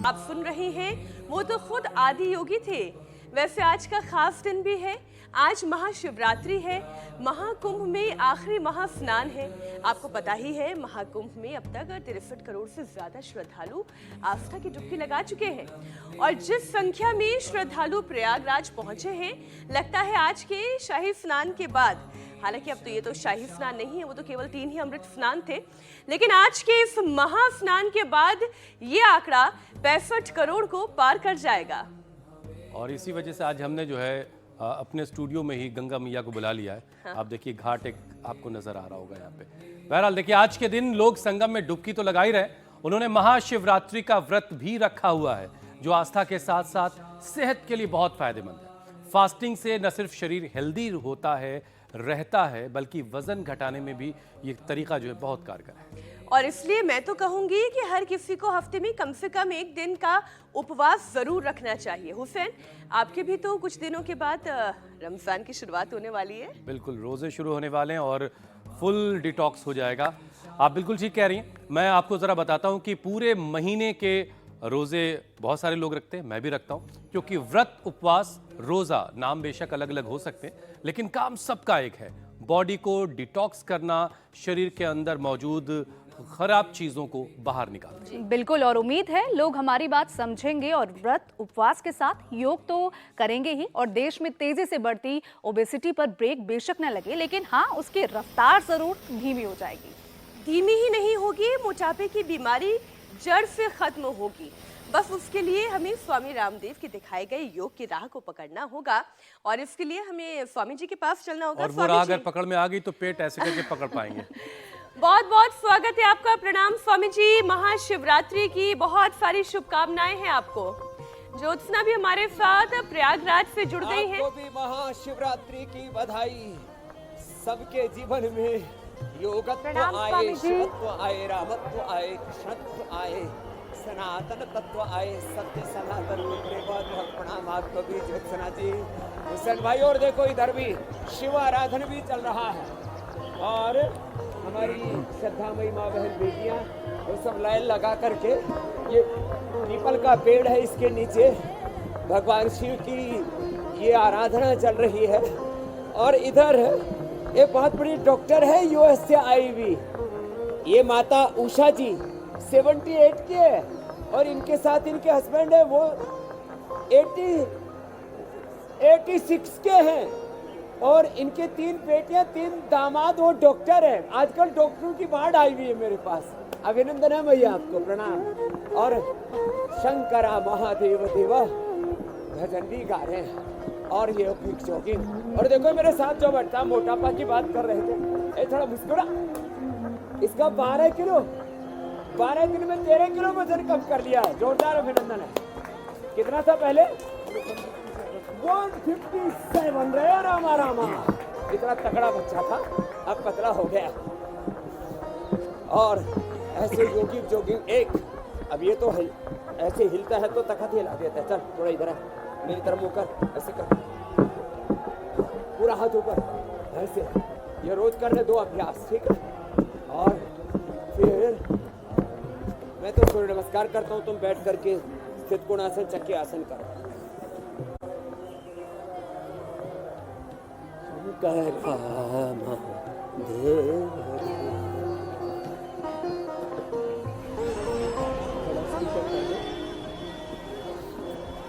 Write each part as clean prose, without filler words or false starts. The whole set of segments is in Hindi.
आप सुन रहे हैं वो तो खुद आदि योगी थे। वैसे आज का खास दिन भी है, आज महाशिवरात्रि है, महाकुंभ में आखिरी महास्नान है। आपको पता ही है महाकुंभ में अब तक 63 करोड़ से ज्यादा श्रद्धालु आस्था की डुबकी लगा चुके हैं और जिस संख्या में श्रद्धालु प्रयागराज पहुंचे हैं, लगता है आज के शाही स्नान के बाद, हालांकि अब तो ये तो शाही स्नान नहीं है, वो तो केवल 3 ही अमृत स्नान थे, लेकिन आज के इस महास्नान के बाद ये आंकड़ा 65 करोड़ को पार कर जाएगा। और इसी वजह से आज हमने जो है अपने स्टूडियो में ही गंगा मैया को बुला लिया है। हाँ। आप देखिए घाट एक आपको नजर आ रहा होगा यहाँ पे। बहरहाल देखिए आज के दिन लोग संगम में डुबकी तो लगा ही रहे, उन्होंने महाशिवरात्रि का व्रत भी रखा हुआ है जो आस्था के साथ साथ सेहत के लिए बहुत फायदेमंद है। फास्टिंग से न सिर्फ शरीर हेल्दी होता है रहता है, बल्कि वजन घटाने में भी ये तरीका जो है बहुत कारगर है। और इसलिए मैं तो कहूंगी कि हर किसी को हफ्ते में कम से कम 1 दिन का उपवास जरूर रखना चाहिए। हुसैन, आपके भी तो कुछ दिनों के बाद रमजान की शुरुआत होने वाली है। बिल्कुल, रोजे शुरू होने वाले हैं और फुल डिटॉक्स हो जाएगा। आप बिल्कुल ठीक कह रही हैं। मैं आपको जरा बताता हूं कि पूरे महीने के रोजे बहुत सारे लोग रखते हैं, मैं भी रखता हूं, क्योंकि व्रत, उपवास, रोजा नाम बेशक अलग अलग हो सकते हैं, लेकिन काम सबका एक है, बॉडी को डिटॉक्स करना, शरीर के अंदर मौजूद खराब चीजों को बाहर निकालना। बिल्कुल, और उम्मीद है लोग हमारी बात समझेंगे और व्रत उपवास के साथ योग तो करेंगे ही। और देश में तेजी से बढ़ती ओबेसिटी पर ब्रेक बेशक न लगे, लेकिन हाँ, उसकी रफ्तार जरूर धीमी हो जाएगी। धीमी ही नहीं होगी, मोटापे की बीमारी जड़ से खत्म होगी। बस उसके लिए हमें स्वामी रामदेव के दिखाए गए योग की राह को पकड़ना होगा और इसके लिए हमें स्वामी जी के पास चलना होगा। और वो राह अगर पकड़ में आ गई तो पेट ऐसे करके पकड़ पाएंगे। बहुत बहुत स्वागत है आपका, प्रणाम स्वामी जी। महाशिवरात्रि की बहुत सारी शुभकामनाएं हैं आपको। ज्योत्सना भी हमारे साथ प्रयागराज से जुड़ गई हैं। आपको भी महाशिवरात्रि की बधाई। सबके जीवन में योगत्व आए, शिवत्व आए, रामत्व आए, कृष्णत्व आए, सनातन तत्व आए, सत्य सनातन प्रणाम आपको भी ज्योत्सना जी, हुसैन भाई। और देखो इधर भी शिव आराधन भी चल रहा है और हमारी श्रद्धामयी माँ बहन बेटियाँ वो सब लाइन लगा करके, ये पीपल का पेड़ है, इसके नीचे भगवान शिव की ये आराधना चल रही है। और इधर एक बहुत बड़ी डॉक्टर है यूएस से आई हुई, ये माता उषा जी 78 के है और इनके साथ इनके हस्बैंड है वो 86 के हैं और इनके 3 बेटियां 3 दामाद वो डॉक्टर हैं। आजकल डॉक्टरों की बाढ़ आई हुई है मेरे पास। अभिनंदन है भैया आपको, प्रणाम। और शंकरा महादेव देवा भजन भी गा रहे हैं और ये जॉगिंग। और देखो मेरे साथ जो बैठा, मोटापा की बात कर रहे थे, ये थोड़ा मुस्कुरा, इसका 12 किलो 12 दिन में 13 किलो वजन कम कर लिया है। जोरदार अभिनंदन है। कितना था पहले? 157 रहे रामा रामा। इतना तगड़ा बच्चा था, अब पतला हो गया। और ऐसे जोगिंग एक, अब ये तो है ऐसे हिलता है तो तखत हिला देता है। चल थोड़ा इधर है, मेरी तरफ मुँह कर, ऐसे कर, पूरा हाथ ऊपर, ऐसे। ये रोज करने 2 अभ्यास, ठीक है? और फिर मैं तो सूर्य नमस्कार करता हूँ, तुम बैठ करके स्थित कोणासन, चक्की आसन करो।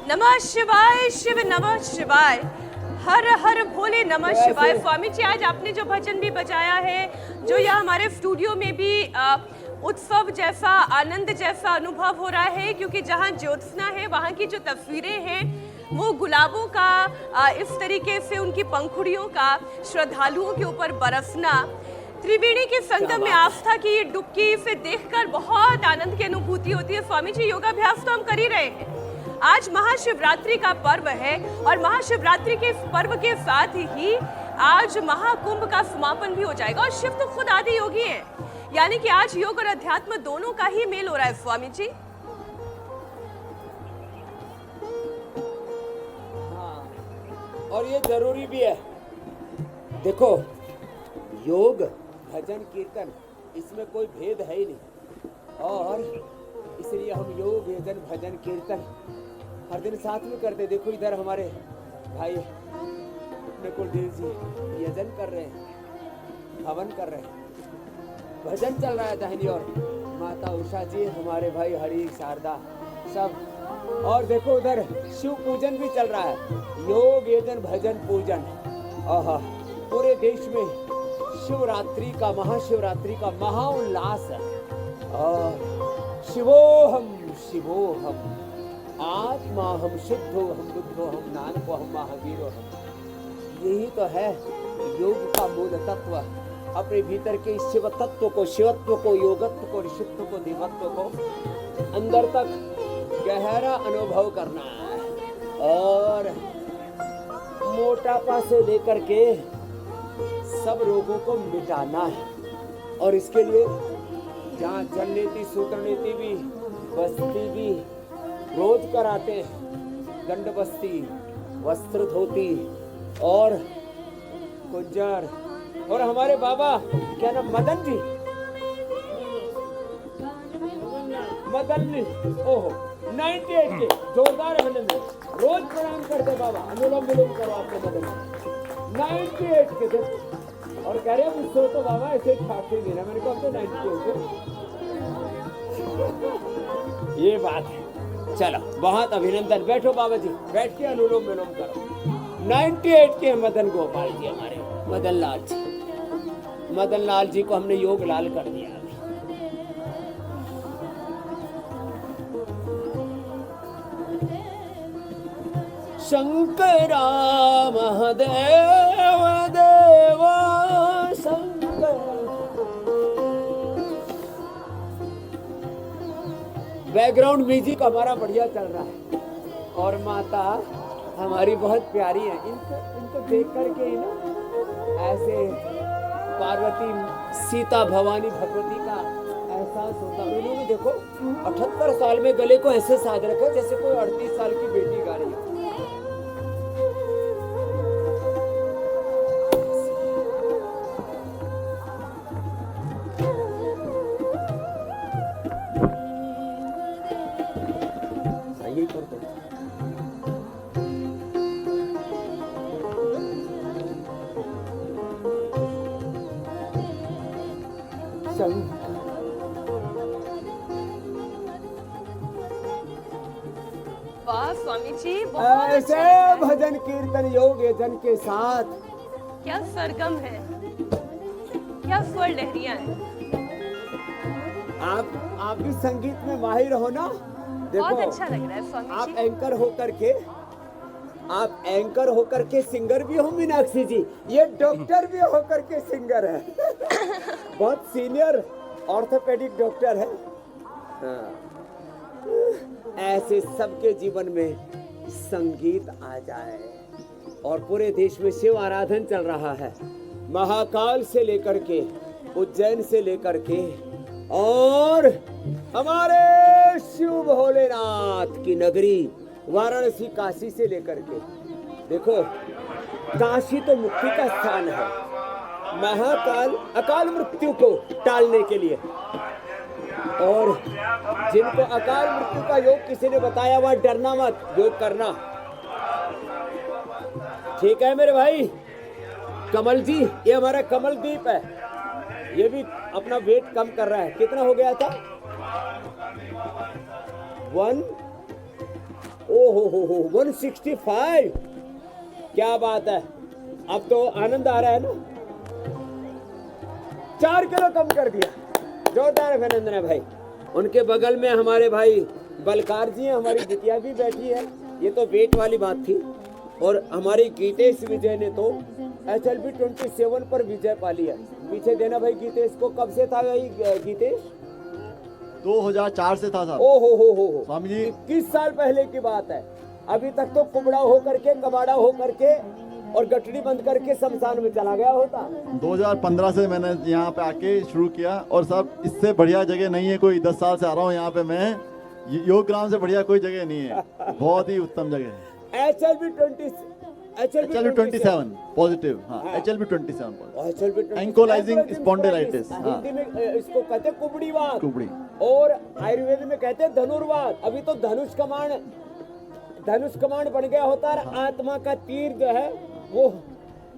नमः शिवाय, शिव नमः शिवाय, हर हर भोले नमः शिवाय। स्वामी जी, आज आपने जो भजन भी बजाया है, जो यह हमारे स्टूडियो में भी उत्सव जैसा, आनंद जैसा अनुभव हो रहा है, क्योंकि जहाँ ज्योत्सना है वहाँ की जो तस्वीरें हैं वो गुलाबों का इस तरीके से उनकी पंखुड़ियों का श्रद्धालुओं के ऊपर बरसना, त्रिवेणी के संगम में आस्था की डुबकी से देखकर बहुत आनंद की अनुभूति होती है। स्वामी जी, योगाभ्यास तो हम कर ही रहे हैं। आज महाशिवरात्रि का पर्व है और महाशिवरात्रि के पर्व के साथ ही आज महाकुंभ का समापन भी हो जाएगा और शिव तो खुद आदि योगी हैं, यानी कि आज योग और अध्यात्म दोनों का ही मेल हो रहा है। स्वामी जी, और ये जरूरी भी है। देखो, योग, भजन, कीर्तन, इसमें कोई भेद है ही नहीं। और इसलिए हम योग यजन भजन कीर्तन हर दिन साथ में करते। देखो इधर हमारे भाई अपने कुलदेव जी यजन कर रहे हैं, हवन कर रहे हैं, भजन चल रहा है दाहिनी ओर। माता उषा जी, हमारे भाई हरि शारदा सब, और देखो उधर शिव पूजन भी चल रहा है, योग यजन भजन पूजन। आहा, पूरे देश में शिवरात्रि का महाशिवरात्रि का महाउल्लास है। और शिवोहम शिवोहम आत्मा हम शुद्धो हम बुद्धो हम नानको हम महावीरो हम। यही तो है योग का मूल तत्व। अपने भीतर के शिव तत्व को, शिवत्व को, योगत्व को, ऋषित्व को, देवत्व को अंदर तक गहरा अनुभव करना है। और मोटापा से लेकर के सब रोगों को मिटाना है। और इसके लिए जहाँ जल नीति सूत्र नीति भी बस्ती भी रोज कराते हैं, दंड बस्ती, वस्त्र धोती और गुज्जर, और हमारे बाबा क्या नाम मदन जी, मदन जी, ओहो 98 के जोरदार अभिनंदन, रोज प्रणाम करते बाबा, अनुलोम विलोम करो आपके मदन 98 के थे। और कह रहे मुझसे तो बाबा ऐसे ठाकते देना, मैंने कहा तो 98 के ये बात है। चलो बहुत अभिनंदन, बैठो बाबा जी, बैठ के अनुलोम विलोम करो। 98 के मदन गोपाल जी, हमारे मदन लाल जी, मदन लाल जी को हमने योग लाल कर दिया। शंकरा महादेव देवा शंकर। बैकग्राउंड म्यूजिक हमारा बढ़िया चल रहा है और माता हमारी बहुत प्यारी है। इनको देख करके ना ऐसे पार्वती सीता भवानी भगवती का एहसास होता। इन्होंने देखो 78 साल में गले को ऐसे साध रखा जैसे कोई 38 साल की बेटी गा रही है। यही कर दो। वाह स्वामी जी, बहुत ऐसे अच्छा है। भजन कीर्तन योग यजन के साथ क्या सरगम है, क्या स्वर लहरियां हैं। आप भी संगीत में माहिर हो ना। देखो बहुत अच्छा लग रहा है स्वामी आप जी। एंकर होकर के सिंगर भी हो मीनाक्षी जी, ये डॉक्टर भी होकर के सिंगर है। बहुत सीनियर ऑर्थोपेडिक डॉक्टर है। हाँ। ऐसे सबके जीवन में संगीत आ जाए। और पूरे देश में शिव आराधन चल रहा है, महाकाल से लेकर के उज्जैन से लेकर के और हमारे शिव भोलेनाथ की नगरी वाराणसी काशी से लेकर के। देखो काशी तो मुक्ति का स्थान है, महाकाल अकाल मृत्यु को टालने के लिए। और जिनको अकाल मृत्यु का योग किसी ने बताया हुआ, डरना मत, योग करना। ठीक है मेरे भाई कमल जी, ये हमारा कमल दीप है, ये भी अपना वेट कम कर रहा है। कितना हो गया था? 165। क्या बात है, अब तो आनंद आ रहा है ना। 4 किलो कम कर दिया, जोरदार अभिनंदन है भाई। उनके बगल में हमारे भाई बलकार जी हैं, हमारी बिटिया भी बैठी है। ये तो वेट वाली बात थी। और हमारी गीतेश विजय ने तो HLB 27 पर विजय पाली है। पीछे देना भाई गीतेश को। कब से था भाई गीतेश? 2004 से था साहब। ओ हो स्वामी जी 21 साल पहले की बात है। अभी तक तो कुबड़ा हो करके, कबाड़ा हो करके और गठड़ी बंद करके शमशान में चला गया होता। 2015 से मैंने यहाँ पे आके शुरू किया और सब इससे बढ़िया जगह नहीं है कोई। 10 साल से आ रहा हूँ यहाँ पे मैं। योग ग्राम से बढ़िया कोई जगह नहीं है, बहुत ही उत्तम जगह है। HLB 20 HLB 27 पॉजिटिव, हाँ HLB 27 positive. HLB 27 Ankylosing spondylitis, हाँ। हिंदी में इसको कहते हैं कुबड़ीवात, कुबड़ी। और आयुर्वेद में कहते हैं धनुर्वात। अभी तो धनुष कमांड बन गया होता है, आत्मा का तीर जो है वो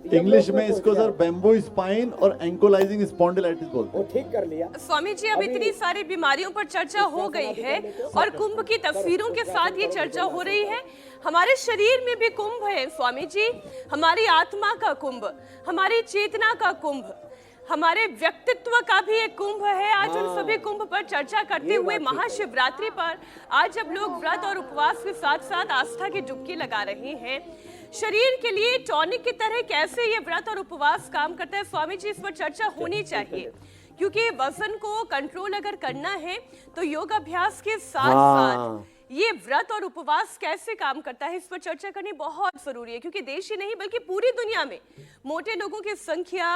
इंग्लिश में इसको सर बैम्बू स्पाइन और एंकोलाइजिंग स्पॉन्डिलाइटिस बोलते वो हैं। ठीक कर लिया। स्वामी जी, अब इतनी सारी बीमारियों पर चर्चा हो गई है और कुंभ की तस्वीरों के साथ ये चर्चा हो रही है। हमारे शरीर में भी कुंभ है स्वामी जी, हमारी आत्मा का कुंभ, हमारी चेतना का कुंभ, हमारे व्यक्तित्व का भी एक कुंभ है। आज उन सभी कुंभ पर चर्चा करते हुए महाशिवरात्रि पर आज जब लोग व्रत और उपवास के साथ साथ आस्था की डुबकी लगा रहे हैं, शरीर के लिए टॉनिक की तरह कैसे ये व्रत और उपवास काम करता है स्वामी जी, इस पर चर्चा होनी चाहिए। क्योंकि वजन को कंट्रोल अगर करना है तो योग अभ्यास के साथ साथ ये व्रत और उपवास कैसे काम करता है, इस पर चर्चा करनी बहुत जरूरी है। क्योंकि देश ही नहीं बल्कि पूरी दुनिया में मोटे लोगों की संख्या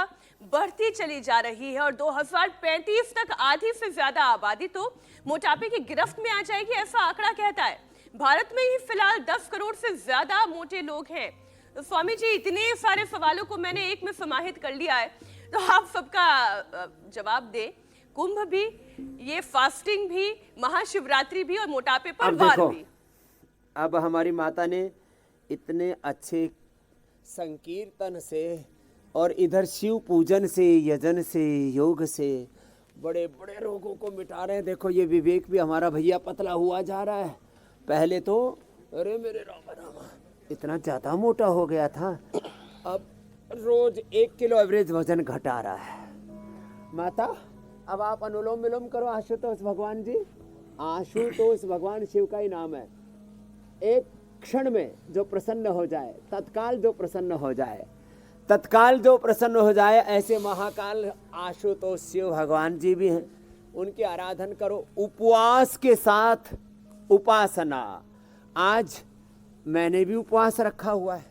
बढ़ती चली जा रही है और 2035 तक आधी से ज्यादा आबादी तो मोटापे की गिरफ्त में आ जाएगी, ऐसा आंकड़ा कहता है। भारत में ही फिलहाल 10 करोड़ से ज्यादा मोटे लोग हैं। तो स्वामी जी, इतने सारे सवालों को मैंने एक में समाहित कर लिया है, तो आप सबका जवाब दें। कुंभ भी, ये फास्टिंग भी, महाशिवरात्रि भी और मोटापे पर वार भी। अब हमारी माता ने इतने अच्छे संकीर्तन से और इधर शिव पूजन से, यजन से, योग से बड़े बड़े रोगों को मिटा रहे हैं। देखो ये विवेक भी हमारा भैया पतला हुआ जा रहा है। पहले तो अरे मेरे रामा रामा इतना ज़्यादा मोटा हो गया था, अब रोज 1 किलो एवरेज वजन घटा रहा है। माता अब आप अनुलोम विलोम करो। आशुतोष भगवान जी, आशुतोष भगवान शिव का ही नाम है। एक क्षण में जो प्रसन्न हो जाए, तत्काल जो प्रसन्न हो जाए, तत्काल जो प्रसन्न हो जाए, ऐसे महाकाल आशुतोष शिव भगवान जी भी हैं। उनकी आराधन करो उपवास के साथ उपासना। आज मैंने भी उपवास रखा हुआ है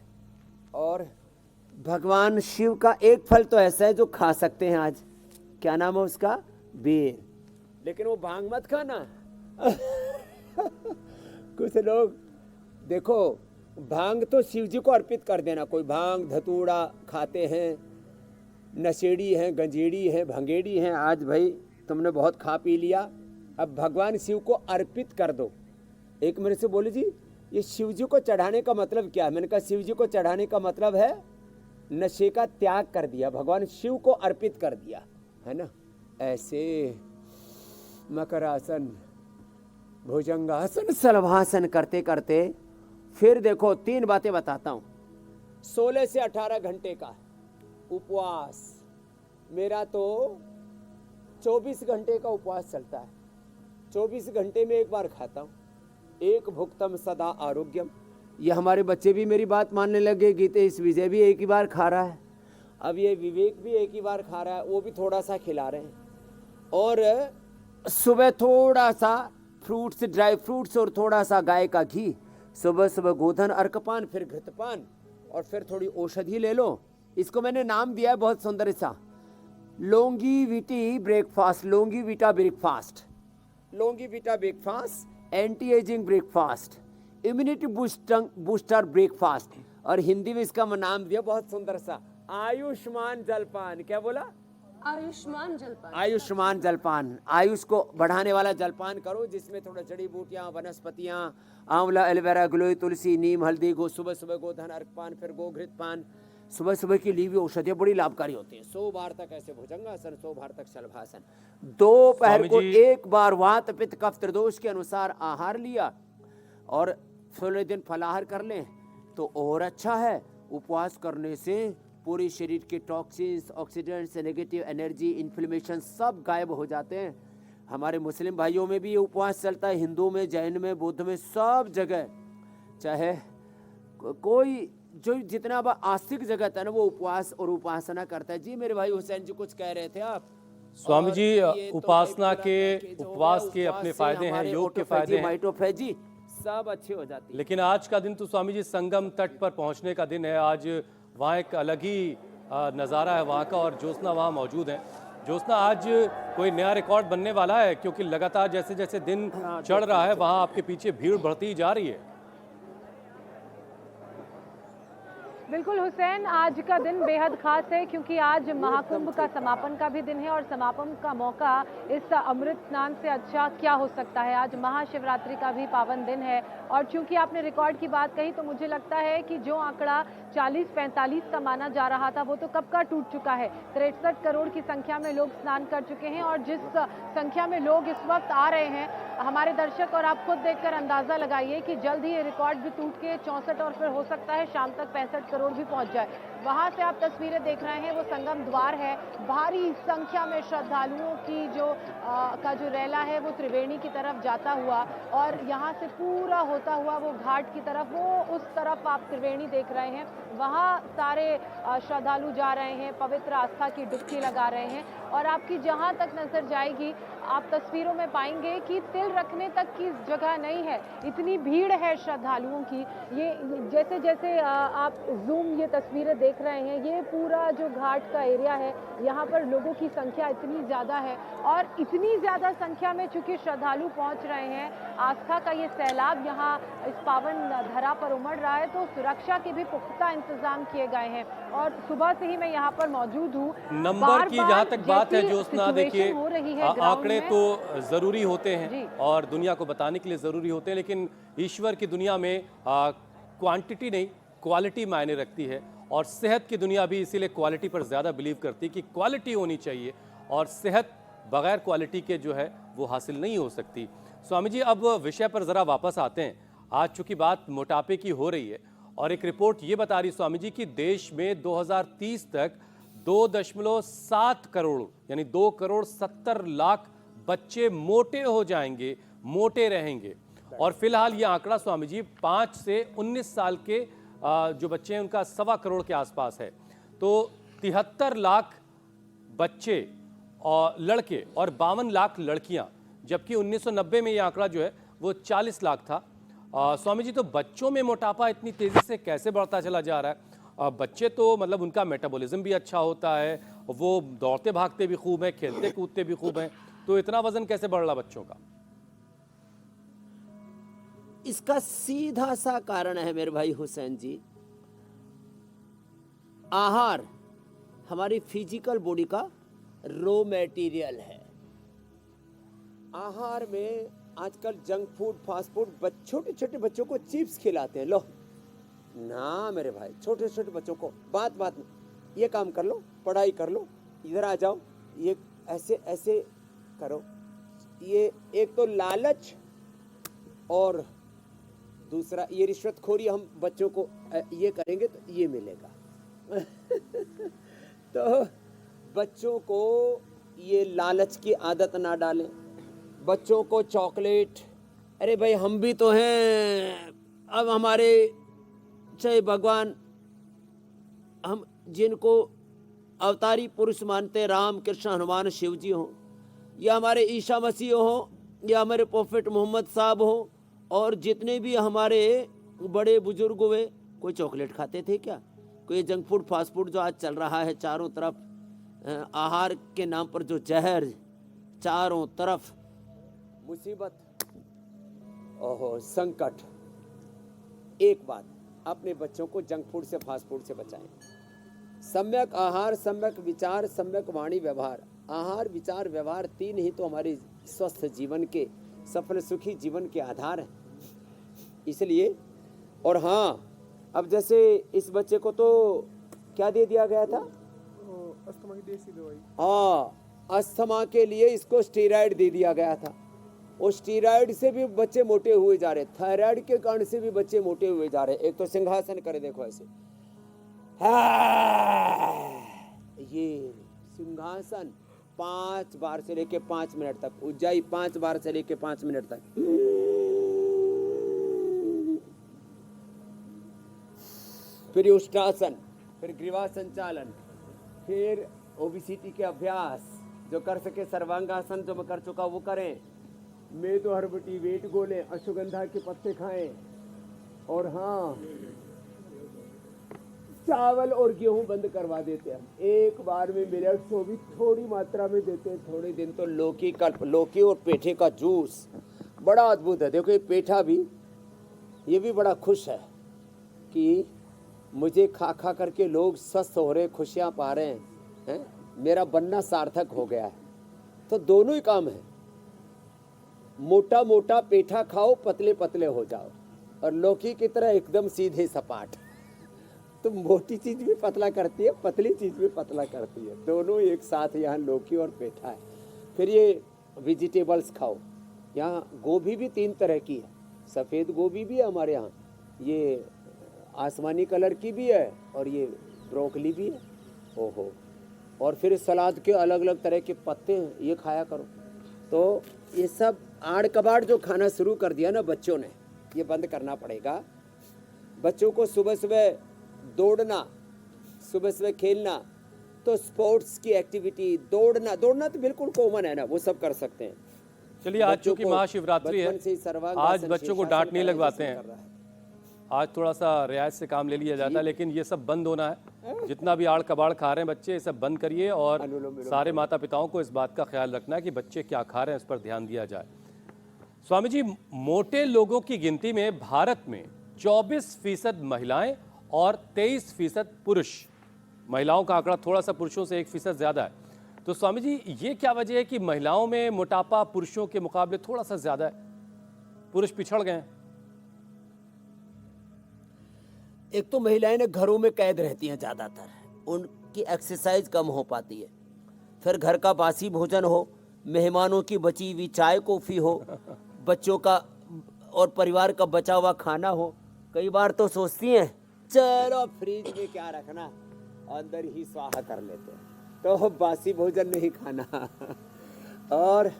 और भगवान शिव का एक फल तो ऐसा है जो खा सकते हैं आज। क्या नाम है उसका? बेर। लेकिन वो भांग मत खाना। कुछ लोग देखो, भांग तो शिव जी को अर्पित कर देना। कोई भांग धतूड़ा खाते हैं, नशेड़ी हैं, गंजेड़ी हैं, भंगेड़ी हैं। आज भाई तुमने बहुत खा पी लिया, अब भगवान शिव को अर्पित कर दो। एक मेरे से बोले जी ये शिव जी को चढ़ाने का मतलब क्या है? मैंने कहा शिव जी को चढ़ाने का मतलब है नशे का त्याग कर दिया, भगवान शिव को अर्पित कर दिया, है ना। ऐसे मकरासन, भुजंगासन, सलभासन करते करते फिर देखो 3 बातें बताता हूँ। 16 से 18 घंटे का उपवास, मेरा तो 24 घंटे का उपवास चलता है। 24 घंटे में एक बार खाता हूँ। एक भुक्तम सदा आरोग्यम। ये हमारे बच्चे भी मेरी बात मानने लगे। गीतेश विजय भी एक ही बार खा रहा है, अब ये विवेक भी एक ही बार खा रहा है, वो भी थोड़ा सा खिला रहे हैं। और सुबह थोड़ा सा फ्रूट्स, ड्राई फ्रूट्स और थोड़ा सा गाय का घी, सुबह सुबह गोधन अर्कपान, फिर घृतपान और फिर थोड़ी औषधि ले लो। इसको मैंने नाम दिया है बहुत सुंदर सा, longevity breakfast, longevity breakfast, longevity breakfast, anti ageing breakfast, immunity booster breakfast. और हिंदी में इसका नाम दिया बहुत सुंदर सा, आयुष्मान जलपान। क्या बोला? आयुष्मान जलपान। आयुष्मान जलपान, आयुष को बढ़ाने वाला जलपान करो, जिसमें थोड़ा जड़ी बूटियां, वनस्पतियां, आंवला, एलोवेरा, गिलोय, तुलसी, नीम, हल्दी, सुबह सुबह गोधन अर्कपान, फिर गोघृत पान। सुबह सुबह की ली हुई औषधियां बड़ी लाभकारी होती हैं। 100 बार तक ऐसे भुजंगासन, 100 बार तक शलभासन। दोपहर को एक बार वात पित्त कफ त्रिदोष के अनुसार आहार लिया और 16 दिन फलाहार कर लें तो और अच्छा है। उपवास करने से पूरे शरीर के toxins, oxidants, negative energy, inflammation सब गायब हो जाते हैं। हमारे मुस्लिम भाइयों में भी ये उपवास चलता है, हिंदू में, जैन में, बुद्ध में, सब जगह। चाहे कोई जो जितना आस्तिक जगत है ना, वो उपवास और उपासना करता है। जी मेरे भाई हुसैन जी कुछ कह रहे थे आप? स्वामी जी, उपासना के, उपवास के अपने फायदे हैं, योग के फायदे हैं, माइटोफेजी सब अच्छी हो जाती है। लेकिन आज का दिन तो स्वामी जी संगम तट पर पहुंचने का दिन है। आज वहाँ एक अलग ही नज़ारा है वहाँ का, और ज्योत्सना वहाँ मौजूद है। ज्योत्सना, आज कोई नया रिकॉर्ड बनने वाला है, क्योंकि लगातार जैसे जैसे दिन चढ़ रहा है वहाँ आपके पीछे भीड़ बढ़ती जा रही है। बिल्कुल हुसैन, आज का दिन बेहद खास है क्योंकि आज महाकुंभ का समापन का भी दिन है और समापन का मौका इस अमृत स्नान से अच्छा क्या हो सकता है। आज महाशिवरात्रि का भी पावन दिन है और चूंकि आपने रिकॉर्ड की बात कही तो मुझे लगता है कि जो आंकड़ा 40-45 का माना जा रहा था वो तो कब का टूट चुका है। 63 करोड़ की संख्या में लोग स्नान कर चुके हैं और जिस संख्या में लोग इस वक्त आ रहे हैं, हमारे दर्शक और आप खुद देखकर अंदाजा लगाइए कि जल्द ही ये रिकॉर्ड भी टूट के 64 और फिर हो सकता है शाम तक 65 करोड़ भी पहुंच जाए। वहां से आप तस्वीरें देख रहे हैं, वो संगम द्वार है। भारी संख्या में श्रद्धालुओं की जो रैला है वो त्रिवेणी की तरफ जाता हुआ और यहाँ से पूरा होता हुआ वो घाट की तरफ, वो उस तरफ आप त्रिवेणी देख रहे हैं, वहाँ सारे श्रद्धालु जा रहे हैं, पवित्र आस्था की डुबकी लगा रहे हैं। और आपकी जहाँ तक नजर जाएगी आप तस्वीरों में पाएंगे कि तिल रखने तक की जगह नहीं है, इतनी भीड़ है श्रद्धालुओं की। ये जैसे जैसे आप जूम ये तस्वीरें देख रहे हैं, ये पूरा जो घाट का एरिया है, यहाँ पर लोगों की संख्या इतनी ज़्यादा है और इतनी ज़्यादा संख्या में चूंकि श्रद्धालु पहुँच रहे हैं, आस्था का ये सैलाब यहाँ इस पावन धरा पर उमड़ रहा है, तो सुरक्षा के भी पुख्ता इंतजाम किए गए हैं। और सुबह से ही मैं यहाँ पर मौजूद हूँ। नंबर की जहाँ तक बात है ज्योत्सना, देखिए हो रही है आंकड़े तो जरूरी होते जी। हैं और दुनिया को बताने के लिए जरूरी होते हैं, लेकिन ईश्वर की दुनिया में क्वांटिटी नहीं क्वालिटी मायने रखती है और सेहत की दुनिया भी इसीलिए क्वालिटी पर ज़्यादा बिलीव करती है कि क्वालिटी होनी चाहिए और सेहत बगैर क्वालिटी के जो है वो हासिल नहीं हो सकती। स्वामी जी, अब विषय पर ज़रा वापस आते हैं। आज चूंकि बात मोटापे की हो रही है और एक रिपोर्ट ये बता रही स्वामी जी कि देश में 2030 तक 2.7 करोड़ यानी 2,70,00,000 बच्चे मोटे हो जाएंगे, मोटे रहेंगे। और फिलहाल ये आंकड़ा स्वामी जी 5 से 19 साल के जो बच्चे हैं उनका 1.25 करोड़ के आसपास है। तो 73 लाख बच्चे और लड़के और 52 लाख लड़कियां, जबकि 1990 में ये आंकड़ा जो है वो 40 लाख था। स्वामी जी, तो बच्चों में मोटापा इतनी तेजी से कैसे बढ़ता चला जा रहा है? बच्चे तो मतलब उनका मेटाबॉलिज्म भी अच्छा होता है, वो दौड़ते भागते भी खूब है, खेलते कूदते भी खूब हैं, तो इतना वजन कैसे बढ़ रहा बच्चों का? इसका सीधा सा कारण है मेरे भाई हुसैन जी, आहार हमारी फिजिकल बॉडी का रॉ मटेरियल है। आहार में आजकल जंक फूड, फास्ट फूड, छोटे छोटे बच्चों को चिप्स खिलाते हैं। लो ना मेरे भाई, छोटे छोटे बच्चों को बात बात में ये काम कर लो, पढ़ाई कर लो, इधर आ जाओ, ये ऐसे ऐसे करो। ये एक तो लालच और दूसरा ये रिश्वतखोरी। हम बच्चों को ये करेंगे तो ये मिलेगा तो बच्चों को ये लालच की आदत ना डालें। बच्चों को चॉकलेट, अरे भाई हम भी तो हैं, अब हमारे चाहे भगवान हम जिनको अवतारी पुरुष मानते, राम कृष्ण हनुमान शिव जी हों, या हमारे ईसा मसीह हों, या हमारे प्रोफेट मोहम्मद साहब हों, और जितने भी हमारे बड़े बुजुर्ग हुए, कोई चॉकलेट खाते थे क्या? कोई जंक फूड फास्ट फूड जो आज चल रहा है चारों तरफ, आहार के नाम पर जो जहर, चारों तरफ मुसीबत, ओहो संकट। एक बात, अपने बच्चों को जंक फूड से, फास्ट फूड से बचाएं। सम्यक आहार, सम्यक विचार, सम्यक वाणी व्यवहार। आहार, विचार, व्यवहार, तीन ही तो हमारे स्वस्थ जीवन के, सफल सुखी जीवन के आधार हैं। इसलिए, और हाँ, अब जैसे इस बच्चे को तो क्या दे दिया गया था? अस्थमा की देसी दवाई। हाँ, अस्थमा के लिए इसको स्टीरॉयड दे दिया गया था। और स्टीरॉयड से भी बच्चे मोटे हुए जा रहे, थायराइड के कारण से भी बच्चे मोटे हुए जा रहे। एक तो सिंहासन करे देखो ऐसे, ये सिंहासन 5 बार से लेके 5 मिनट तक, उज्जाई 5 बार से लेके 5 मिनट तक, फिर उष्टासन, फिर ग्रीवा संचालन, फिर ओबेसिटी के अभ्यास जो कर सके, सर्वांगासन जो मैं कर चुका वो करें, मेदो हरबटी, वेट गोले, अश्वगंधा के पत्ते खाएं, और हाँ, चावल और गेहूं बंद करवा देते हैं। एक बार में मिलेट्स को भी थोड़ी मात्रा में देते हैं। थोड़े दिन तो लौकी का, लौकी और पेठे का जूस बड़ा अद्भुत है। देखो ये पेठा भी, ये भी बड़ा खुश है कि मुझे खा खा करके लोग स्वस्थ हो रहे, खुशियाँ पा रहे हैं, मेरा बनना सार्थक हो गया है। तो दोनों ही काम है, मोटा मोटा पेठा खाओ, पतले पतले हो जाओ, और लौकी की तरह एकदम सीधे सपाट। तो मोटी चीज भी पतला करती है, पतली चीज भी पतला करती है, दोनों एक साथ यहाँ लौकी और पेठा है। फिर ये वेजिटेबल्स खाओ, यहाँ गोभी भी 3 तरह की है, सफ़ेद गोभी भी है हमारे यहाँ, ये आसमानी कलर की भी है, और ये ब्रोकली भी है। ओहो, और फिर सलाद के अलग अलग तरह के पत्ते हैं, ये खाया करो। तो ये सब आड़ कबाड़ जो खाना शुरू कर दिया ना बच्चों ने, ये बंद करना पड़ेगा। बच्चों को सुबह सुबह दौड़ना, सुबह सुबह खेलना, तो स्पोर्ट्स की एक्टिविटी, दौड़ना तो बिल्कुल कॉमन है ना, वो सब कर सकते हैं। चलिए, आज बच्चों चूंकि को महाशिवरात्रि है, बचपन से ही सर्वांगासन, आज बच्चों को शीर्षासन डांट नहीं कराने लगवाते से हैं, कर रहा है। आज थोड़ा सा रियायत से काम ले लिया जाता है, लेकिन ये सब बंद होना है। जितना भी आड़ कबाड़ खा रहे हैं बच्चे, ये सब बंद करिए, और सारे माता पिताओं को इस बात का ख्याल रखना है कि बच्चे क्या खा रहे हैं, इस पर ध्यान दिया जाए। स्वामी जी, मोटे लोगों की गिनती में भारत में 24% महिलाएं और 23% पुरुष। महिलाओं का आंकड़ा थोड़ा सा पुरुषों से 1% ज्यादा है। तो स्वामी जी, ये क्या वजह है कि महिलाओं में मोटापा पुरुषों के मुकाबले थोड़ा सा ज्यादा है, पुरुष पिछड़ गए हैं? एक तो महिलाएं ने घरों में कैद रहती हैं ज़्यादातर, उनकी एक्सरसाइज कम हो पाती है। फिर घर का बासी भोजन हो, मेहमानों की बची हुई चाय कॉफ़ी हो, बच्चों का और परिवार का बचा हुआ खाना हो। कई बार तो सोचती हैं चलो फ्रिज में क्या रखना, अंदर ही स्वाहा कर लेते हैं, तो बासी भोजन नहीं खाना। और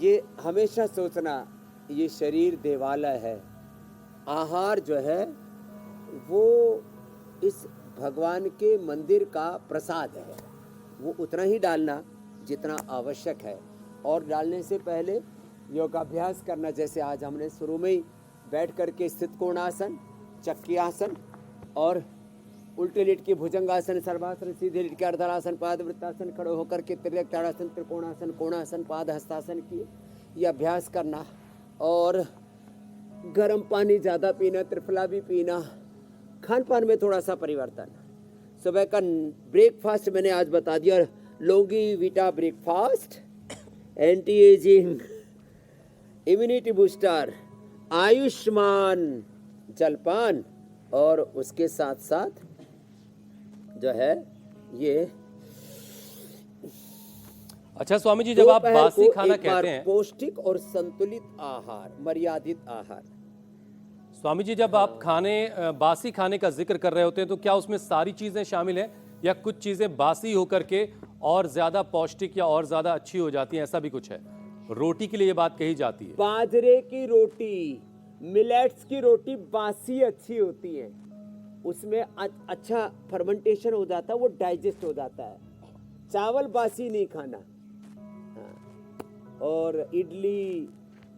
ये हमेशा सोचना, ये शरीर देवालय है, आहार जो है वो इस भगवान के मंदिर का प्रसाद है, वो उतना ही डालना जितना आवश्यक है। और डालने से पहले योगाभ्यास करना, जैसे आज हमने शुरू में ही बैठ करके स्थित कोणासन, चक्की आसन और उल्टे लेट के भुजंगासन, सर्वासन, सीधे लेट के अर्धरासन, पाद वृत्तासन, खड़े होकर के तिर्यक ताड़ासन, त्रिकोणासन, कोणासन, पाद हस्तासन किए, ये अभ्यास करना। और गर्म पानी ज़्यादा पीना, त्रिफला भी पीना, खान पान में थोड़ा सा परिवर्तन। सुबह का ब्रेकफास्ट मैंने आज बता दिया, लोगी Vita breakfast, anti ageing, immunity booster, Ayushman जलपान, और उसके साथ साथ जो है ये। अच्छा स्वामी जी, जब आप बासी खाना कहते हैं, पौष्टिक और संतुलित आहार, मर्यादित आहार। स्वामी जी, जब आप बासी खाने का जिक्र कर रहे होते हैं, तो क्या उसमें सारी चीजें शामिल हैं, या कुछ चीजें बासी होकर के और ज्यादा पौष्टिक या और ज्यादा अच्छी हो जाती हैं, ऐसा भी कुछ है? रोटी के लिए ये बात कही जाती है। बाजरे की रोटी, मिलेट्स की रोटी बासी अच्छी होती है, उसमें अच्छा फर्मेंटेशन हो जाता है, वो डाइजेस्ट हो जाता है। चावल बासी नहीं खाना, हाँ। और इडली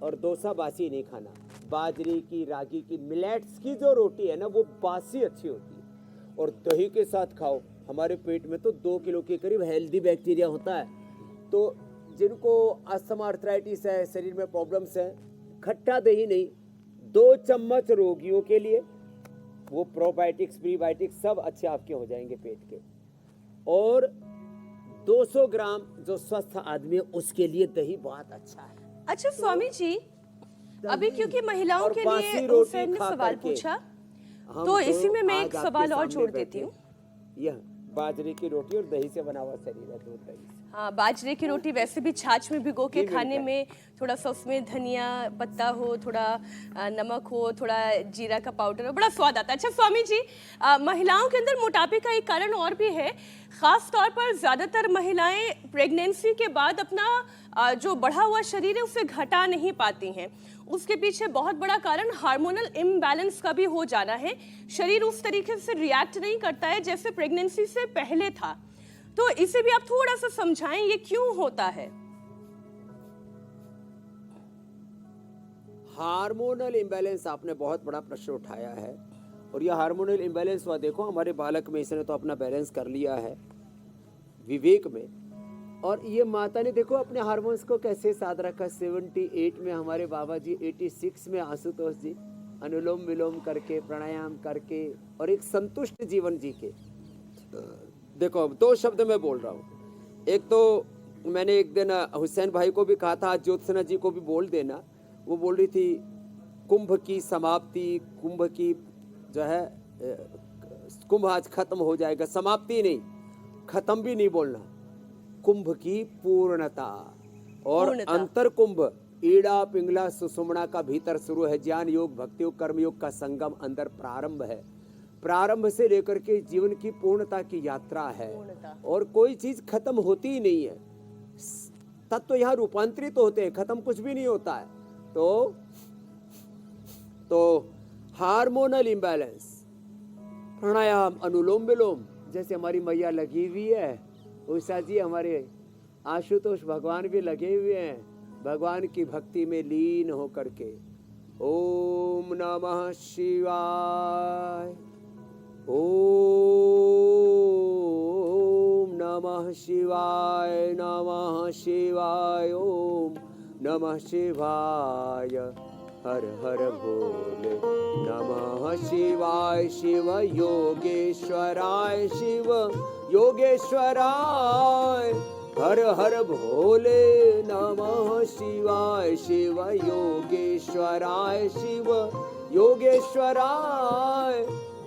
और डोसा बासी नहीं खाना। बाजरे की, रागी की, मिलेट्स की जो रोटी है ना, वो बासी अच्छी होती है। और दही के साथ खाओ, हमारे पेट में तो 2 किलो के करीब हेल्दी बैक्टीरिया होता है। तो जिनको अस्थमा, अर्थराइटिस है, शरीर में प्रॉब्लम्स है, खट्टा दही नहीं, 2 चम्मच रोगियों के लिए, वो प्रोबायोटिक्स, प्रीबायोटिक्स सब अच्छे आपके हो जाएंगे पेट के। और 200 ग्राम जो स्वस्थ आदमी है उसके लिए दही बहुत अच्छा है। अच्छा स्वामी जी, अभी क्योंकि महिलाओं के बासी लिए रोटी फ्रेंड ने खा सवाल करके पूछा, हम तो इसी में मैं आज एक आपके सवाल और सामने जोड़ बैठे देती हूँ। यह बाजरे की रोटी और दही से बना हुआ शरीर है, दूध दही से। हाँ, बाजरे की रोटी वैसे भी छाछ में भिगो के खाने में थोड़ा सा उसमें धनिया पत्ता हो, थोड़ा नमक हो, थोड़ा जीरा का पाउडर हो, बड़ा स्वाद आता है। अच्छा स्वामी जी, महिलाओं के अंदर मोटापे का एक कारण और भी है। ख़ास तौर पर ज़्यादातर महिलाएं प्रेगनेंसी के बाद अपना जो बढ़ा हुआ शरीर है उसे घटा नहीं पाती हैं। उसके पीछे बहुत बड़ा कारण हार्मोनल इम्बैलेंस का भी हो जाना है। शरीर उस तरीके से रिएक्ट नहीं करता है जैसे प्रेगनेंसी से पहले था। तो इसे भी आप थोड़ा सा समझाएं, ये क्यों होता है? हार्मोनल इम्बैलेंस आपने बहुत बड़ा प्रश्न उठाया है। और यह हार्मोनल इम्बैलेंस हुआ, देखो हमारे बालक में इसने तो अपना बैलेंस कर लिया है विवेक में, और ये माता ने देखो अपने हार्मोन्स को कैसे साथ रखा। 78 में हमारे बाबा जी, 86 में आशुतोष जी, अनुलोम विलोम करके, प्राणायाम करके और एक संतुष्ट जीवन जी के। देखो 2 शब्द मैं बोल रहा हूँ। एक तो मैंने एक दिन हुसैन भाई को भी कहा था, आज ज्योत्सना जी को भी बोल देना। वो बोल रही थी कुंभ की समाप्ति, कुंभ की जो है कुंभ आज खत्म हो जाएगा, समाप्ति नहीं, खत्म भी नहीं बोलना, कुंभ की पूर्णता। और अंतर कुंभ ईड़ा पिंगला सुषुम्ना का भीतर शुरू है, ज्ञान योग भक्ति योग कर्म योग का संगम अंदर प्रारंभ है। प्रारंभ से लेकर के जीवन की पूर्णता की यात्रा है और कोई चीज खत्म होती ही नहीं है। तत्व तो यहाँ रूपांतरित होते हैं, खत्म कुछ भी नहीं होता है। तो हार्मोनल इम्बैलेंस, प्राणायाम, अनुलोम विलोम, जैसे हमारी मैया लगी हुई है, उषा जी हमारे आशुतोष भगवान भी लगे हुए हैं, भगवान की भक्ति में लीन होकर के ओम नमः शिवाय, ओम नमः शिवाय, नमः शिवाय, ओम नमः शिवाय, हर हर भोले नमः शिवाय, शिव योगेश्वराय, शिव योगेश्वराय, हर हर भोले नमः शिवाय, शिव योगेश्वराय, शिव योगेश्वराय,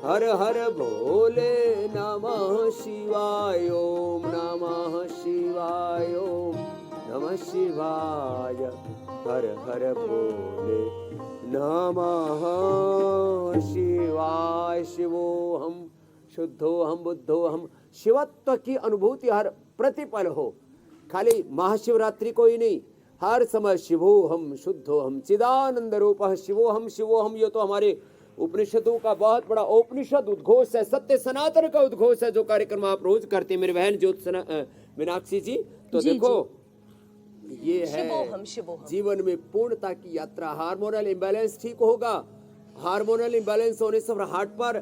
हर हर भोले नमः शिवाय, ओम नमः शिवाय, ओम नमः शिवाय, हर हर भोले नमः शिवाय। शिवोहम शुद्धोहम बुद्धोहम, शिवत्व की अनुभूति हर प्रतिपल हो, खाली महाशिवरात्रि को ही नहीं, हर समय शिवोहम शुद्धोहम चिदानंद रूपः शिवोहम शिवोहम। ये तो हमारे उपनिषदों का बहुत बड़ा उपनिषद उद्घोष है, सत्य सनातन का उद्घोष है, जो कार्यक्रम आप रोज करते हैं मेरे बहन ज्योत्सना मीनाक्षी जी। तो देखो ये है जीवन में पूर्णता की यात्रा। हार्मोनल इम्बैलेंस ठीक होगा, हार्मोनल इम्बैलेंस होने से हार्ट पर,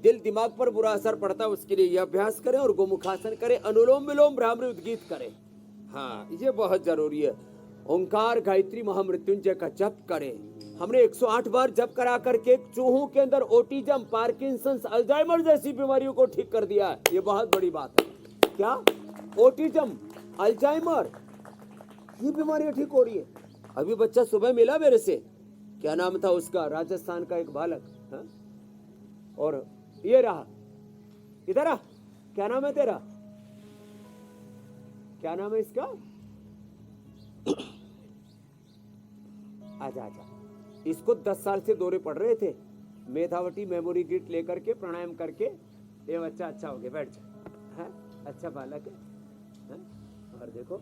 दिल दिमाग पर बुरा असर पड़ता है, उसके लिए यह अभ्यास करें और गोमुखासन करें, अनुलोम विलोम भ्रामरी उद्गीत करें। हाँ, ये बहुत जरूरी है। ओंकार गायत्री महामृत्युंजय का जप करें। हमने 108 बार जप करा करके चूहों के अंदर ओटिज्म, पार्किंसंस, अल्जाइमर जैसी बीमारियों को ठीक कर दिया है। ये बहुत बड़ी बात है। क्या ओटिज्म, अल्जाइमर, ये बीमारियां ठीक हो रही है। अभी बच्चा सुबह मिला मेरे से, क्या नाम था उसका, राजस्थान का एक बालक, हाँ? और ये रहा, इधर आ, क्या नाम है तेरा, क्या नाम है इसका, आजा आजा। इसको 10 साल से दौरे पड़ रहे थे, मेधावटी मेमोरी किट लेकर के प्राणायाम करके ये बच्चा अच्छा हो गया, बैठ जा, है अच्छा बालक है। और देखो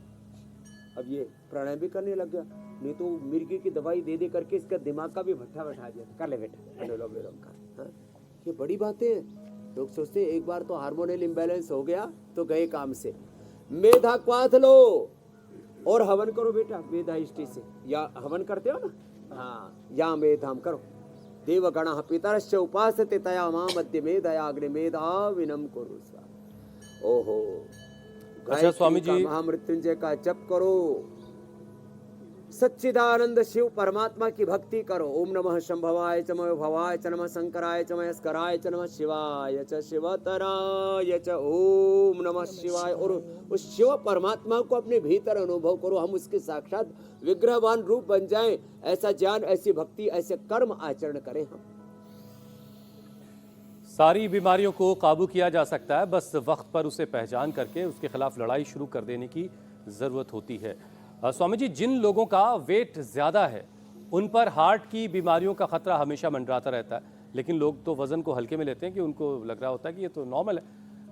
अब ये प्राणायाम भी करने लग गया, नहीं तो मिर्गी की दवाई दे दे करके इसका दिमाग का भी भट्ठा बैठा दिया। कर ले बेटा अनुलोम विलोम का। ये बड़ी बातें हैं। लोग सोचते हैं एक बार तो हार्मोनल इम्बैलेंस हो गया तो गए काम से। मेधा क्वाथ लो और हवन करो बेटा, मेधा इष्टि से, या हवन करते हो ना, हाँ, या मेधाम करो। देवगण पितरश्च उपासते तया मां मध्य मेधया अग्नि मेधा विनम कुरु स्वा। ओहो, अच्छा स्वामी जी, महामृत्युंजय का जप करो, सच्चिदानंद शिव परमात्मा की भक्ति करो। ओम नमः शंभवाय च मय भवाय च नमः शंकराय च मय स्कराय च नमः शिवाय च शिवतराय च ओम नमः शिवाय। और उस शिव परमात्मा को अपने भीतर अनुभव करो, हम उसके साक्षात विग्रहवान रूप बन जाएं। ऐसा ज्ञान, ऐसी भक्ति, ऐसे कर्म आचरण करें हम। सारी बीमारियों को काबू किया जा सकता है, बस वक्त पर उसे पहचान करके उसके खिलाफ लड़ाई शुरू कर देने की ज़रूरत होती है। स्वामी जी, जिन लोगों का वेट ज़्यादा है उन पर हार्ट की बीमारियों का खतरा हमेशा मंडराता रहता है, लेकिन लोग तो वज़न को हल्के में लेते हैं कि उनको लग रहा होता है कि ये तो नॉर्मल है।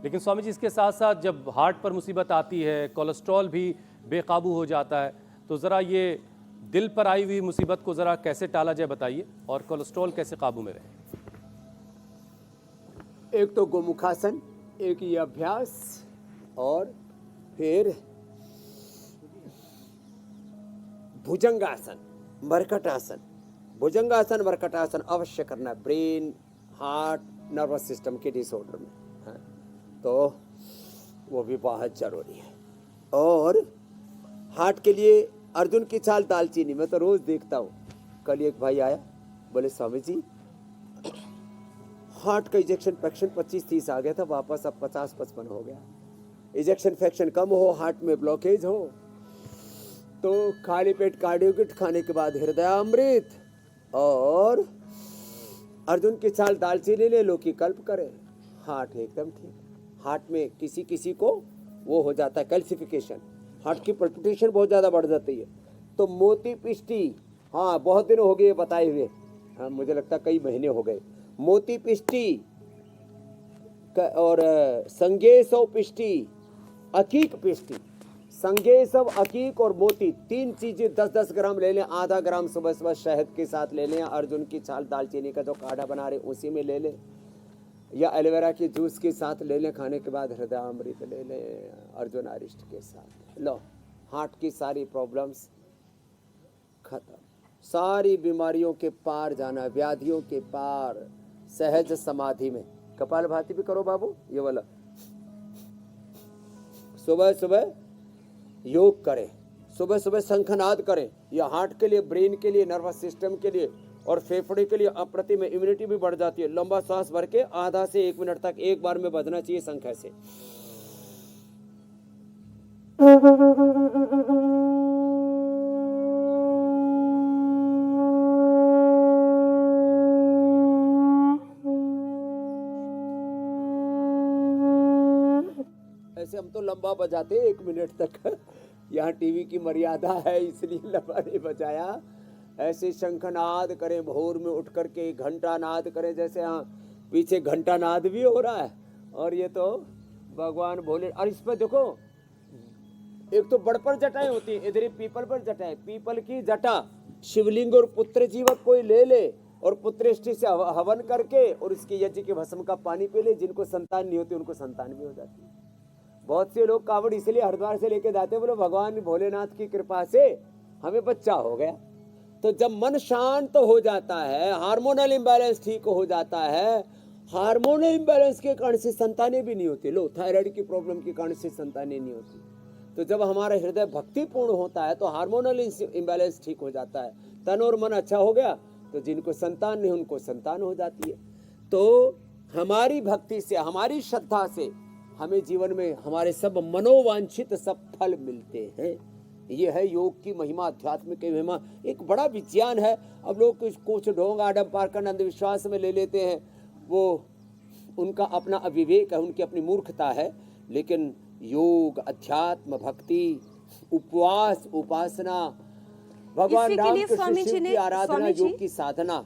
लेकिन स्वामी जी, इसके साथ साथ जब हार्ट पर मुसीबत आती है, कोलेस्ट्रॉल भी बेकाबू हो जाता है, तो ज़रा ये दिल पर आई हुई मुसीबत को ज़रा कैसे टाला जाए बताइए, और कोलेस्ट्रॉल कैसे काबू में रहे? एक तो गोमुखासन, एक ये अभ्यास, और फिर भुजंगासन, मरकटासन। भुजंगासन मरकटासन अवश्य करना, ब्रेन, हार्ट, नर्वस सिस्टम के डिसऑर्डर में, हाँ? तो वो भी बहुत जरूरी है। और हार्ट के लिए अर्जुन की चाल दालचीनी, मैं तो रोज देखता हूँ। कल एक भाई आया, बोले स्वामी जी हार्ट का इजेक्शन फ्रैक्शन 25-30 आ गया था, वापस अब 50-55 हो गया। इजेक्शन फ्रैक्शन कम हो, हार्ट में ब्लॉकेज हो, तो खाली पेट कार्डियोकिट खाने के बाद हृदयामृत और अर्जुन की चाल दालचीनी ले लो कि कल्प करे, हार्ट एकदम ठीक। हार्ट में किसी किसी को वो हो जाता है कैल्सिफिकेशन, हार्ट की पल्पिटेशन बहुत ज़्यादा बढ़ जाती है। तो मोती पिष्टी, हाँ बहुत दिन हो गए बताए हुए, हाँ मुझे लगता कई महीने हो गए। मोती पिष्टी और संगेसव पिष्टी, अकीक पिष्टी, संगेसव, अकीक और मोती, 3 चीजें 10-10 ग्राम ले लें। आधा ग्राम सुबह सुबह शहद के साथ ले लें, अर्जुन की छाल दालचीनी का जो काढ़ा बना रहे उसी में ले लें, या एलोवेरा के जूस के साथ ले लें। खाने के बाद हृदयामृत ले लें अर्जुन अरिष्ट के साथ। लो, हार्ट की सारी प्रॉब्लम्स खत्म, सारी बीमारियों के पार जाना, व्याधियों के पार, सहज समाधि में। कपालभाति भी करो बाबू, ये वाला सुबह सुबह योग करें, सुबह सुबह शंखनाद करें। यह हार्ट के लिए, ब्रेन के लिए, नर्वस सिस्टम के लिए और फेफड़े के लिए अप्रतिम, इम्यूनिटी भी बढ़ जाती है। लंबा सांस भर के आधा से 1 मिनट तक एक बार में बजना चाहिए शंख ऐसे। ऐसे हम तो लंबा बजाते 1 मिनट तक, यहाँ टीवी की मर्यादा है इसलिए लंबा नहीं बजाया। ऐसे शंखनाद करें, भोर में उठ करके घंटा नाद करें, जैसे यहाँ पीछे घंटा नाद भी हो रहा है। और ये तो भगवान भोले, और इस पर देखो एक तो बड़ पर जटाएं होती है, इधर पीपल पर जटाएं, पीपल की जटा शिवलिंग और पुत्र जीवक कोई ले ले और पुत्रेष्टि से हवन करके और इसके यज्ञ के भस्म का पानी पी ले। जिनको संतान नहीं होती उनको संतान भी हो जाती है। बहुत से लोग कावड़ इसलिए हरिद्वार से लेके जाते हैं, बोले भगवान भोलेनाथ की कृपा से हमें बच्चा हो गया। तो जब मन शांत हो जाता है, हार्मोनल इम्बैलेंस ठीक हो जाता है, हार्मोनल इम्बैलेंस के कारण से संतानें भी नहीं होती। लो, थायराइड की प्रॉब्लम के कारण से संतानें नहीं होती। तो जब हमारा हृदय भक्तिपूर्ण होता है तो हार्मोनल इम्बैलेंस ठीक हो जाता है, तन और मन अच्छा हो गया, तो जिनको संतान नहीं उनको संतान हो जाती है। तो हमारी भक्ति से, हमारी श्रद्धा से हमें जीवन में हमारे सब मनोवांछित सब फल मिलते हैं। ये है योग की महिमा, अध्यात्म की महिमा। एक बड़ा विज्ञान है। अब लोग कुछ ढोंग आडम पार्कन अंधविश्वास में ले लेते हैं, वो उनका अपना अविवेक है, उनकी अपनी मूर्खता है। लेकिन योग, अध्यात्म, भक्ति, उपवास, उपासना, भगवान इसी के राम लिए कृष्ण स्वामी शिव जी की ने- आराधना, स्वामी जी- योग की साधना,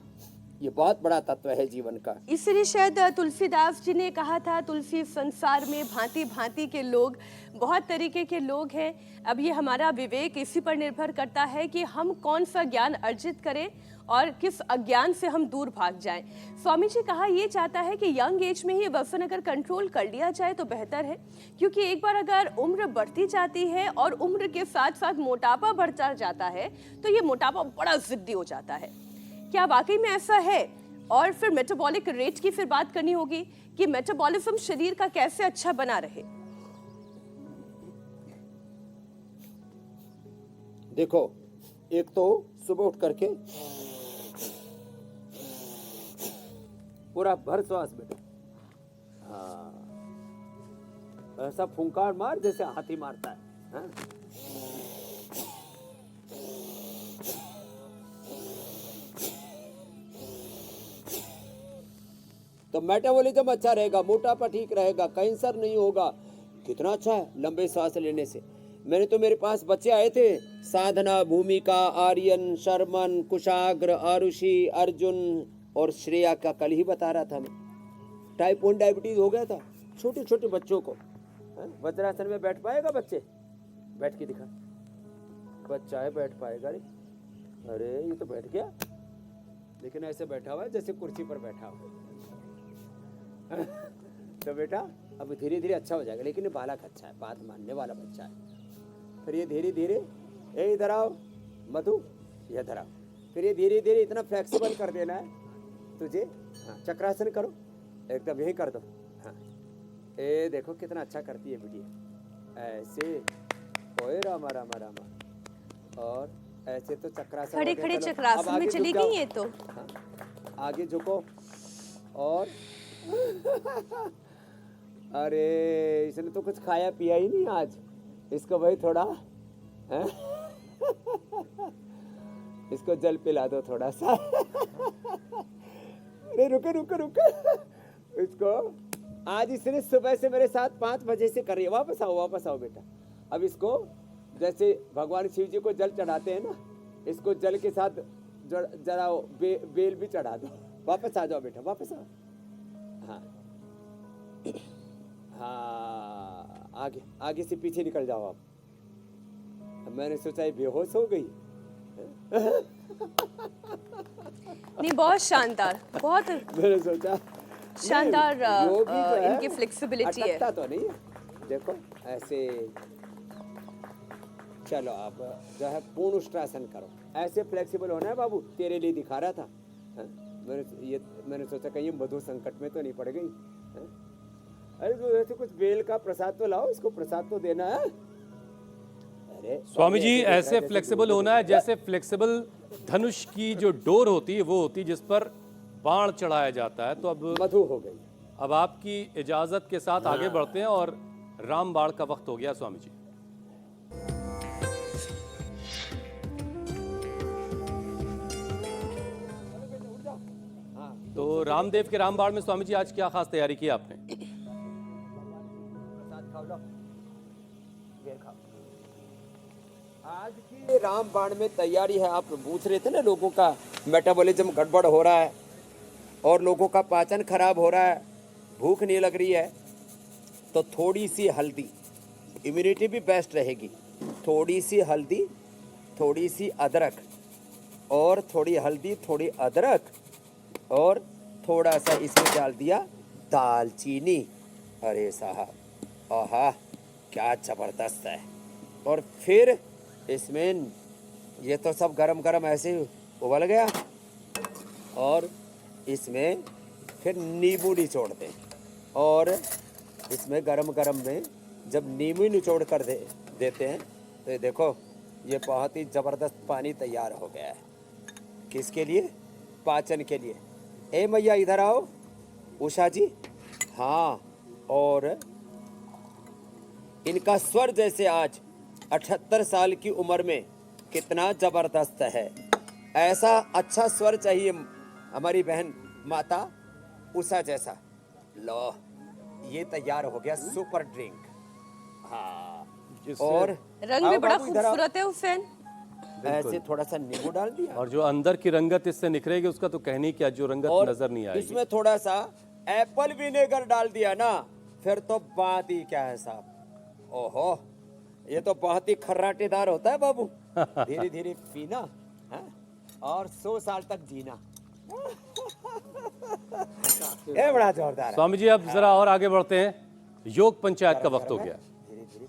ये बहुत बड़ा तत्व है जीवन का। इसलिए शायद तुलसीदास जी ने कहा था, तुलसी संसार में भांति भांति के लोग, बहुत तरीके के लोग हैं। अब ये हमारा विवेक इसी पर निर्भर करता है कि हम कौन सा ज्ञान अर्जित करें और किस अज्ञान से हम दूर भाग जाएं। स्वामी जी कहा ये चाहता है कि यंग एज में ही व्यसन अगर कंट्रोल कर लिया जाए तो बेहतर है, क्योंकि एक बार अगर उम्र बढ़ती जाती है और उम्र के साथ साथ मोटापा बढ़ता जाता है तो ये मोटापा बड़ा जिद्दी हो जाता है। क्या वाकई में ऐसा है? और फिर मेटाबॉलिक रेट की फिर बात करनी होगी कि मेटाबॉलिज्म शरीर का कैसे अच्छा बना रहे। देखो, एक तो सुबह उठ करके पूरा भर श्वास बेटो, हाँ, ऐसा फुंकार मार जैसे हाथी मारता है, हाँ? तो मेटाबॉलिज्म अच्छा रहेगा, मोटापा ठीक रहेगा, कैंसर नहीं होगा। कितना अच्छा है लंबे सांस लेने से। मैंने तो, मेरे पास बच्चे आए थे, साधना, भूमिका, आर्यन, शर्मन, कुशाग्र, आरुषि, अर्जुन और श्रेया का कल ही बता रहा था मैं। टाइप 1 डायबिटीज हो गया था छोटे छोटे बच्चों को। वज्रासन में बैठ पाएगा बच्चे? बैठ के दिखा, बच्चा है बैठ पाएगा? अरे ये तो बैठ गया, लेकिन ऐसे बैठा हुआ है जैसे कुर्सी पर बैठा हुआ। तो बेटा अब धीरे धीरे अच्छा हो जाएगा, लेकिन ये बालक अच्छा है, बात मानने वाला बच्चा है। फिर ये धीरे धीरे, ए इधर आओ मधु, ये इधर आओ। फिर ये धीरे धीरे इतना फ्लेक्सिबल कर देना है तुझे। हाँ, चक्रासन करो, एकदम यही कर दो। हाँ, ए देखो कितना अच्छा करती है बिटिया, ऐसे ओए रामा रामा रामा। और ऐसे तो चक्रासन, खड़े खड़े चक्रासन में चली गई ये तो। हाँ, आगे झुको और अरे इसने तो कुछ खाया पिया ही नहीं आज। इसको भाई थोड़ा हैं? इसको जल पिला दो थोड़ा सा। अरे रुको रुको रुको, इसको आज इसने सुबह से मेरे साथ 5 बजे से कर रही है। वापस आओ बेटा। अब इसको जैसे भगवान शिव जी को जल चढ़ाते हैं ना, इसको जल के साथ जरा बेल भी चढ़ा दो। वापस आ जाओ बेटा, वापस आओ। हाँ हाँ, आगे से पीछे निकल जाओ आप। मैंने सोचा ये बेहोश हो गई। नहीं, बहुत शानदार, बहुत मैंने सोचा शानदार वो भी जो है, इनकी फ्लेक्सिबिलिटी है। अटकता तो नहीं है, देखो ऐसे। चलो आप जो है पूर्ण उष्ट्रासन करो। ऐसे फ्लेक्सिबल होना है बाबू, तेरे लिए दिखा रहा था। मैंने सोचा कहीं मधु संकट में तो नहीं पड़ गई। हैं? अरे तो ऐसे कुछ बेल का प्रसाद तो लाओ, इसको प्रसाद तो देना है। अरे स्वामी जी, ऐसे फ्लेक्सिबल होना है जैसे फ्लेक्सिबल धनुष की जो डोर होती है वो होती है जिस पर बाण चढ़ाया जाता है। तो अब मधु हो गई। अब आपकी इजाजत के साथ आगे बढ़ते हैं और राम बाण का वक्त हो गया स्वामी जी। तो रामदेव के रामबाण में स्वामी जी आज क्या खास तैयारी की आपने? आज की रामबाण में तैयारी है। आप पूछ रहे थे ना, लोगों का मेटाबॉलिज्म गड़बड़ हो रहा है और लोगों का पाचन खराब हो रहा है, भूख नहीं लग रही है, तो थोड़ी सी हल्दी, इम्यूनिटी भी बेस्ट रहेगी। थोड़ी सी हल्दी, थोड़ी सी अदरक, और थोड़ी हल्दी, थोड़ी अदरक, और थोड़ा सा इसमें डाल दिया दालचीनी। अरे साहब, आहा क्या ज़बरदस्त है। और फिर इसमें ये तो सब गरम गरम ऐसे ही उबल गया, और इसमें फिर नींबू निचोड़ दें। और इसमें गरम गरम में जब नींबू निचोड़ कर देते हैं तो ये देखो, ये बहुत ही ज़बरदस्त पानी तैयार हो गया है। किसके लिए? पाचन के लिए। ए मैया इधर आओ, उषा जी। हाँ, और इनका स्वर जैसे आज 78 साल की उम्र में कितना ज़बरदस्त है। ऐसा अच्छा स्वर चाहिए हमारी बहन माता उषा जैसा। लो, ये तैयार हो गया सुपर ड्रिंक। हाँ, और रंग आओ भी बड़ा बाबू, इधर आओ। खूबसूरत है हुसैन। ऐसे थोड़ा सा नींबू डाल दिया, और जो अंदर की रंगत इससे निखरेगी उसका तो कहने क्या, जो रंगत और नजर नहीं आएगी। इसमें थोड़ा सा एप्पल विनेगर डाल दिया ना, फिर तो बात ही क्या है साहब। ओहो, ये तो बहुत ही खर्राटेदार होता है बाबू। धीरे धीरे पीना है और 100 साल तक जीना। ये बड़ा जोरदार है। स्वामी जी, अब जरा और आगे बढ़ते हैं। योग पंचायत का वक्त हो गया। धीरे धीरे।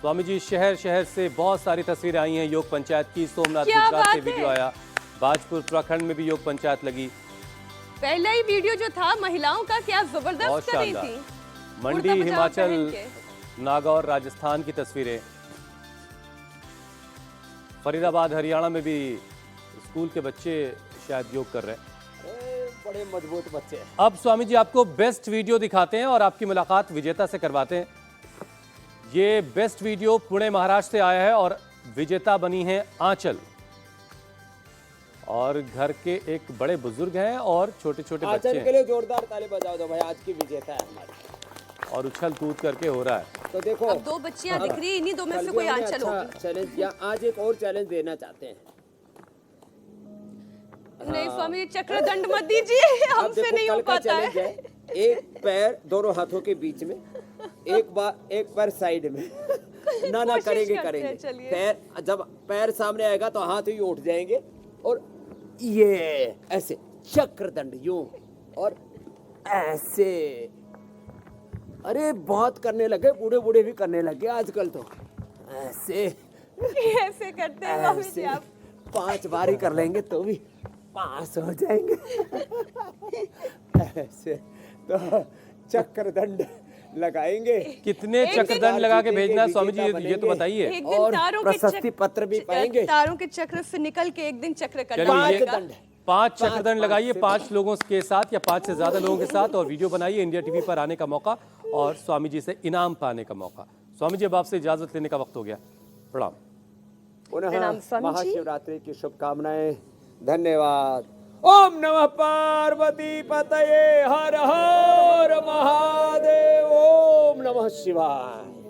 स्वामी जी, शहर शहर से बहुत सारी तस्वीरें आई हैं योग पंचायत की। सोमनाथ क्या गुजरात बात से वीडियो है? आया, बाजपुर उत्तराखंड में भी योग पंचायत लगी। पहला ही वीडियो जो था महिलाओं का, क्या बहुत जबरदस्त कर रही शानदार। थी। मंडी, कुर्ता पजामा हिमाचल, पहन के। नागौर, राजस्थान की तस्वीरें। फरीदाबाद, हरियाणा में भी स्कूल के बच्चे शायद योग कर रहे हैं। बड़े मजबूत बच्चे हैं। अब स्वामी जी आपको बेस्ट वीडियो दिखाते हैं और आपकी मुलाकात विजेता से करवाते हैं। ये बेस्ट वीडियो पुणे महाराष्ट्र से आया है और विजेता बनी है आंचल। और घर के एक बड़े बुजुर्ग हैं और छोटे छोटे बच्चे आंचल के हैं लिए जोरदार ताली बजाओ दो भाई, आज की विजेता है हमारी। और उछल कूद करके हो रहा है। तो देखो, अब 2 बच्चियां दिख रही है, इन्हीं 2 में कल से भी कोई हमने आंचल अच्छा होगी। चैलेंज किया, आज एक और चैलेंज देना चाहते हैं। नहीं स्वामी जी, चक्रदंड मत दीजिए, अब हमसे देखो, नहीं हो कल का पाता चैलेंज है। है एक पैर दोनों हाथों के बीच में, एक पैर साइड में। ना कोशिश करेंगे करते हैं, करेंगे। चलिए। पैर जब पैर सामने आएगा तो हाथ ही उठ जाएंगे, और ये ऐसे चक्रदंड यूं, और ऐसे। अरे बहुत करने लगे, बूढ़े बूढ़े भी करने लगे आजकल तो। ऐसे ऐसे करते हैं स्वामी जी ऐसे आप। 5 बार ही कर लेंगे तो भी पास हो जाएंगे। ऐसे तो चक्रदंड लगाएंगे कितने एक दिन- चक्रदंड लगा के भेजना है जीतेंगे, स्वामी जी, विजेता ये तो बनेंगे। बताइए। एक दिन और तारों के प्रशस्ति पत्र भी पाएंगे। तारों के चक्र से निकल के एक दिन चक्र कटा चलिए, ये जाएगा। दंड 5 चक्रदंड लगाइए 5 लोगों के साथ या 5 से ज्यादा लोगों के साथ और वीडियो बनाइए, इंडिया टीवी पर आने का मौका और स्वामी जी से इनाम पाने का मौका। स्वामी जी, अब आपसे इजाजत लेने का वक्त हो गया। प्रणाम। पुनः प्रणाम स्वामी जी। महाशिवरात्रि की शुभकामनाएं। धन्यवाद। ओम नमः पार्वती पतये, हर हर महादेव। ओम नमः शिवाय।